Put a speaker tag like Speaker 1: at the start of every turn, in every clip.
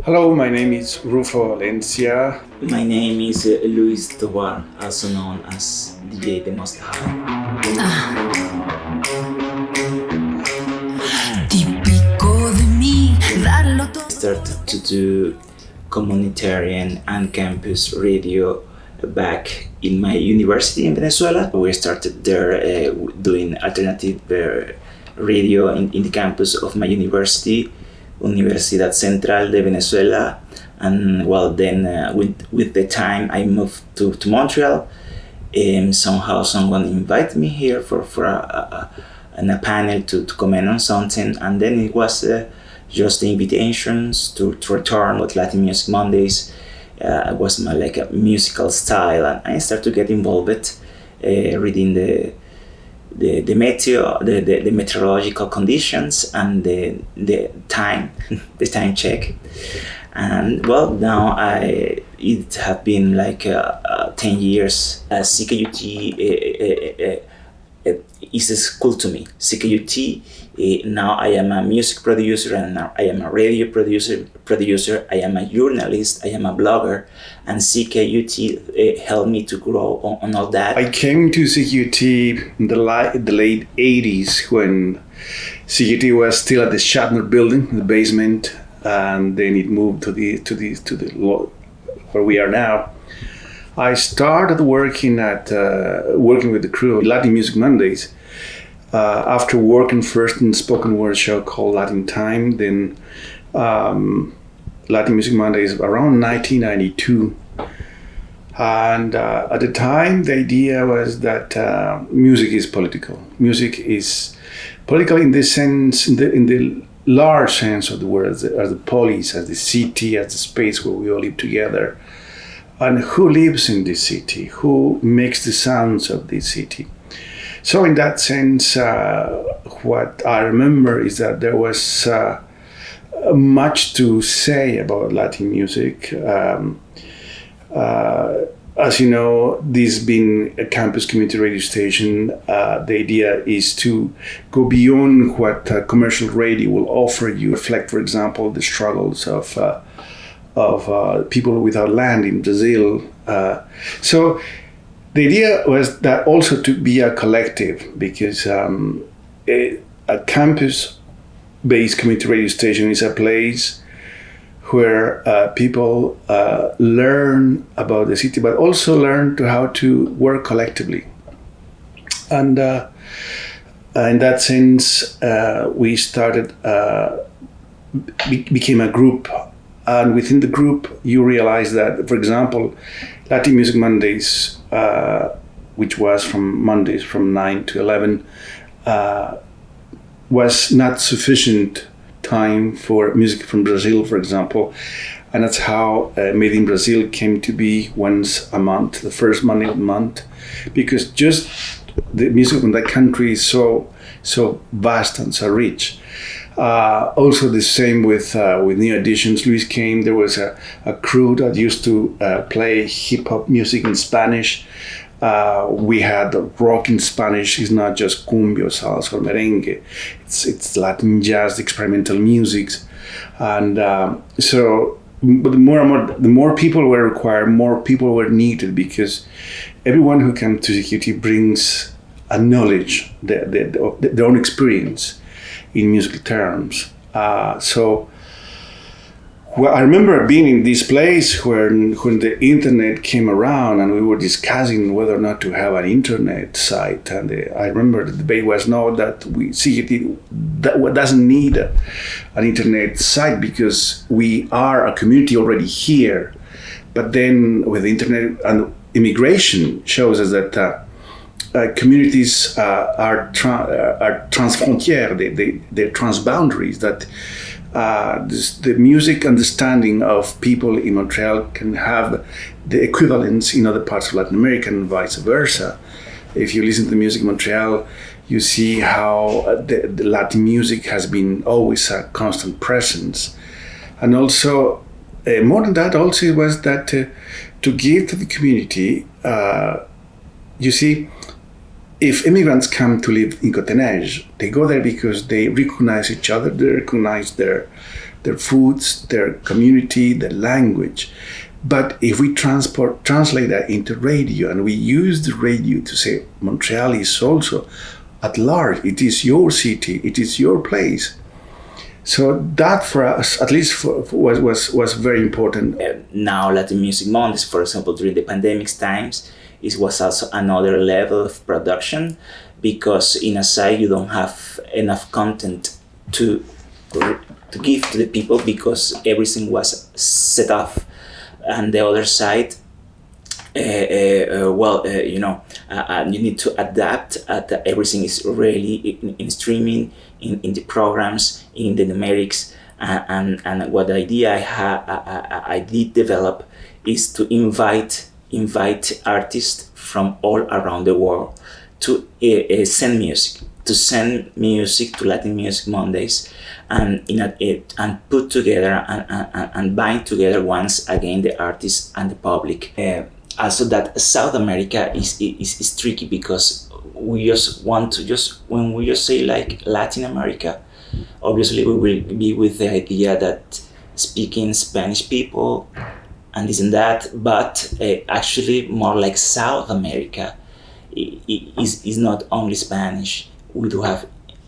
Speaker 1: Hello, my name is Rufo, Valencia.
Speaker 2: My name is Luis Tovar, also known as DJ The Most High. I started to do communitarian and campus radio back in my university in Venezuela. We started there doing alternative radio in the campus of my university, Universidad Central de Venezuela. And well, then with the time I moved to Montreal. Somehow someone invited me here for a panel to comment on something, and then it was just the invitations to return with Latin Music Mondays. It was my like a musical style, and I started to get involved reading the meteorological conditions and the time the time check. And well, now it have been like 10 years. CKUT is a school to me. CKUT. Now I am a music producer, and now I am a radio producer. I am a journalist. I am a blogger, and CKUT helped me to grow on all that.
Speaker 1: I came to CKUT in the late 80s when CKUT was still at the Shatner building, in the basement, and then it moved to the where we are now. I started working with the crew of Latin Music Mondays. After working first in a spoken word show called Latin Time, then Latin Music Mondays around 1992. And at the time, the idea was that music is political. Music is political in the sense, in the large sense of the word, as the polis, as the city, as the space where we all live together. And who lives in this city? Who makes the sounds of this city? So in that sense, what I remember is that there was much to say about Latin music. As you know, this being a campus community radio station, the idea is to go beyond what commercial radio will offer you. Reflect, for example, the struggles of people without land in Brazil. So the idea was that also to be a collective, because a campus-based community radio station is a place where people learn about the city, but also learn how to work collectively. And in that sense, we started, became a group. And within the group, you realize that, for example, Latin Music Mondays, which was from Mondays from 9 to 11, was not sufficient time for music from Brazil, for example. And that's how Made in Brazil came to be once a month, the first Monday of the month, because just the music from that country is so vast and so rich. Also the same with new additions. Luis came, there was a crew that used to play hip-hop music in Spanish. We had rock in Spanish. It's not just cumbia, salsa, or merengue. It's Latin jazz, experimental music. And so but the more people were required, more people were needed, because everyone who comes to CKUT brings a knowledge, their own experience in musical terms. So well, I remember being in this place when the internet came around, and we were discussing whether or not to have an internet site. And I remember the debate was no, that CKUT doesn't need an internet site because we are a community already here. But then with the internet and immigration shows us that communities are transfrontières, they're transboundaries, that the music understanding of people in Montreal can have the equivalence in other parts of Latin America and vice versa. If you listen to music in Montreal, you see how the Latin music has been always a constant presence. And also, more than that, also was that to give to the community, you see, if immigrants come to live in Cotenage, they go there because they recognize each other, they recognize their their foods, their community, their language. But if we translate that into radio, and we use the radio to say Montreal is also at large, it is your city, it is your place. So that for us, at least was very important.
Speaker 2: Now Latin Music Mondays, for example, during the pandemic times, it was also another level of production, because in a side you don't have enough content to give to the people, because everything was set off. And the other side, you need to adapt. Everything is really in streaming, in the programs, in the numerics, and what the idea I did develop is to invite artists from all around the world to send music to Latin Music Mondays, and put together and bind together once again the artists and the public. Also, that South America is tricky, because we just want to when we just say like Latin America, obviously we will be with the idea that speaking Spanish people and this and that, but actually more like South America is not only Spanish. We do have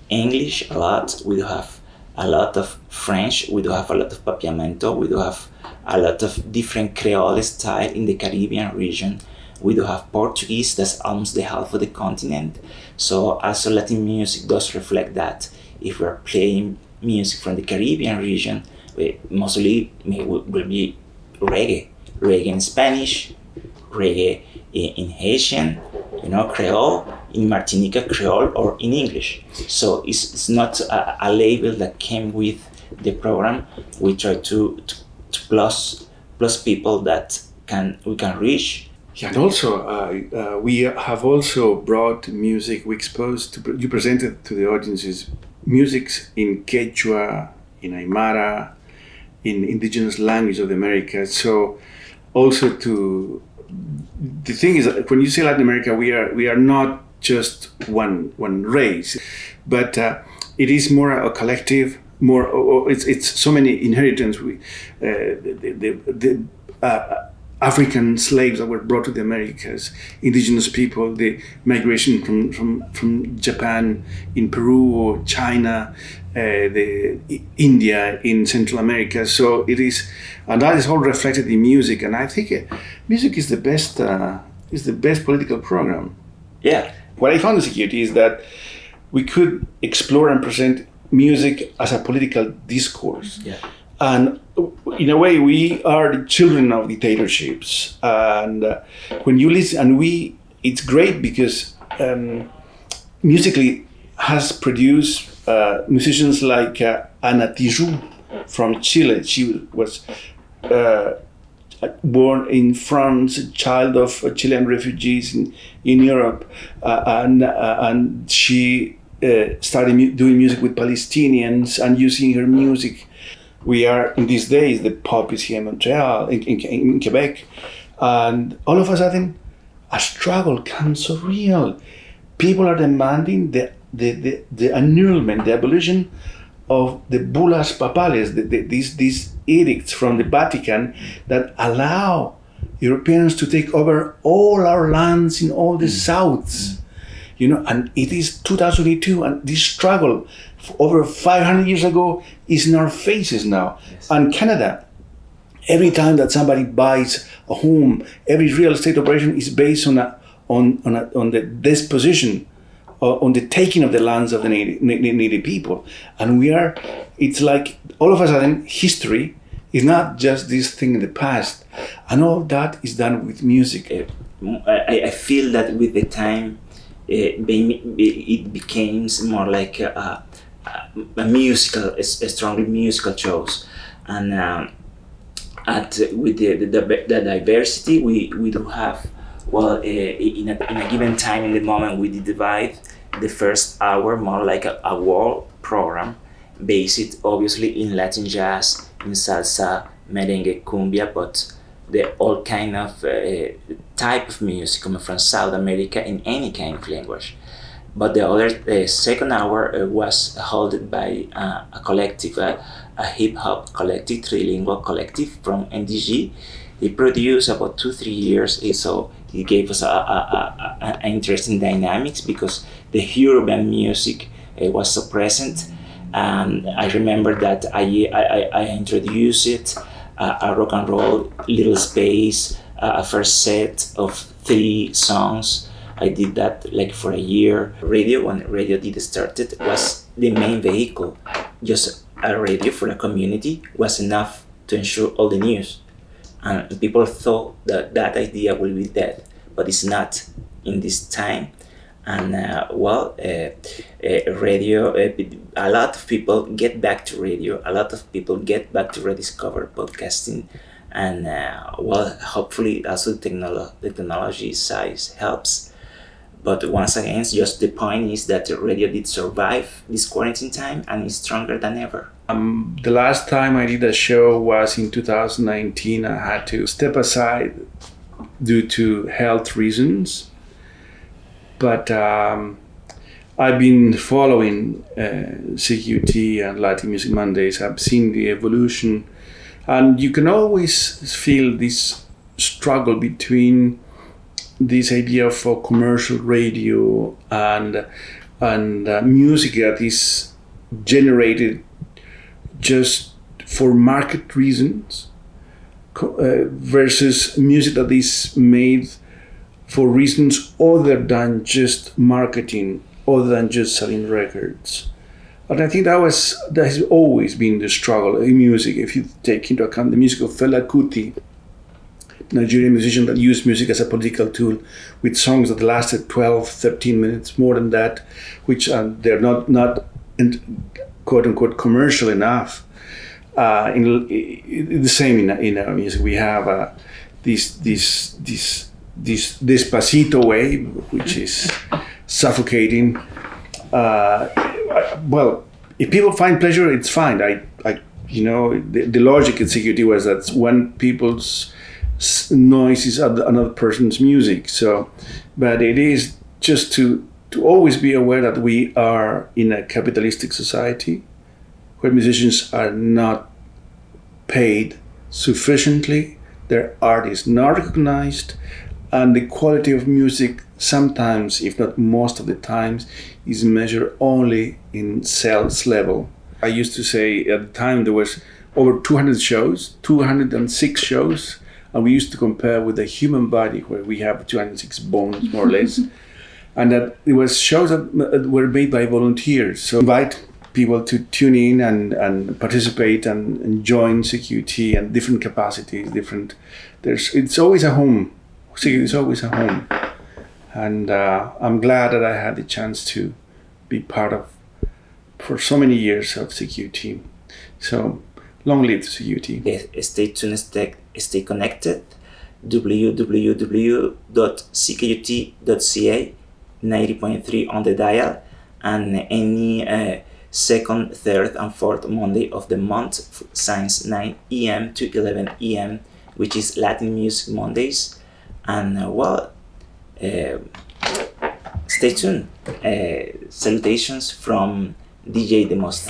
Speaker 2: English a lot, we do have a lot of French, we do have a lot of Papiamento, we do have a lot of different Creole style in the Caribbean region. We do have Portuguese, that's almost the half of the continent. So also Latin music does reflect that. If we're playing music from the Caribbean region, mostly will be reggae in Spanish, reggae in Haitian, Creole, in Martinica Creole, or in English. So it's not a label that came with the program. We try to plus people that we can reach.
Speaker 1: Yeah, and also we have also brought music. We exposed you presented to the audiences music in Quechua, in Aymara, in indigenous language of the Americas. So also the thing is that when you say Latin America, we are not just one race, but it is more a collective. It's so many inheritance. The African slaves that were brought to the Americas, indigenous people, the migration from Japan in Peru or China, the India in Central America. So it is, and that is all reflected in music. And I think music is the best political program.
Speaker 2: Yeah.
Speaker 1: What I found in CKUT is that we could explore and present music as a political discourse.
Speaker 2: Yeah.
Speaker 1: And in a way, we are the children of dictatorships. And when you listen, and it's great because musically has produced musicians like Ana Tijoux from Chile. She was born in France, a child of Chilean refugees in Europe, and she started doing music with Palestinians and using her music. We are in these days, the pop is here in Montreal, in Quebec, and all of a sudden, a struggle comes so real. People are demanding the annulment, the abolition of the bulas papales, these edicts from the Vatican that allow Europeans to take over all our lands in all the Souths. And it is 2022, and this struggle over 500 years ago is in our faces now. Yes. And Canada, every time that somebody buys a home, every real estate operation is based on the disposition, on the taking of the lands of the native people. And it's like all of a sudden history is not just this thing in the past, and all that is done with music.
Speaker 2: I feel that with the time, it became more like a strongly musical shows, and with the diversity we do have. Well, in a given time in the moment, we did divide the first hour more like a world program, based obviously in Latin jazz, in salsa, merengue, cumbia, but the all kind of type of music coming from South America in any kind of language. But the other second hour was held by a collective, a hip hop collective, trilingual collective from NDG. He produced about 2-3 years, so he gave us an interesting dynamics because the urban music was so present. I remember that I introduced it, a rock and roll little space, a first set of 3 songs. I did that like for a year. Radio, when radio did started, was the main vehicle. Just a radio for a community was enough to ensure all the news. And people thought that that idea will be dead, but it's not in this time. And radio, a lot of people get back to radio. A lot of people get back to rediscover podcasting. And hopefully also the technology size helps. But once again, just the point is that the radio did survive this quarantine time and is stronger than ever.
Speaker 1: The last time I did a show was in 2019. I had to step aside due to health reasons. But I've been following CKUT and Latin Music Mondays. I've seen the evolution. And you can always feel this struggle between this idea of commercial radio and music that is generated just for market reasons versus music that is made for reasons other than just marketing, other than just selling records. And I think that has always been the struggle in music. If you take into account the music of Fela Kuti, Nigerian musician that used music as a political tool with songs that lasted 12, 13 minutes, more than that, which they're not quote unquote commercial enough. The same in our music. We have this Despacito wave, which is suffocating. Well, if people find pleasure, it's fine. The logic in CKUT was that when people's noise is another person's music. So, but it is just to always be aware that we are in a capitalistic society where musicians are not paid sufficiently, their art is not recognized, and the quality of music sometimes, if not most of the times, is measured only in sales level. I used to say at the time there was over 206 shows, and we used to compare with the human body where we have 206 bones, more or less, and that it was shows that were made by volunteers. So invite people to tune in and participate and join CKUT and different capacities, it's always a home. CKUT is always a home. And I'm glad that I had the chance to be part of, for so many years, of CKUT. So long live CKUT.
Speaker 2: Yes, stay tuned, stay connected. www.ckut.ca, 90.3 on the dial, and any second, third, and fourth Monday of the month, since 9 a.m. to 11 a.m., which is Latin Music Mondays. And stay tuned. Salutations from DJ The Most.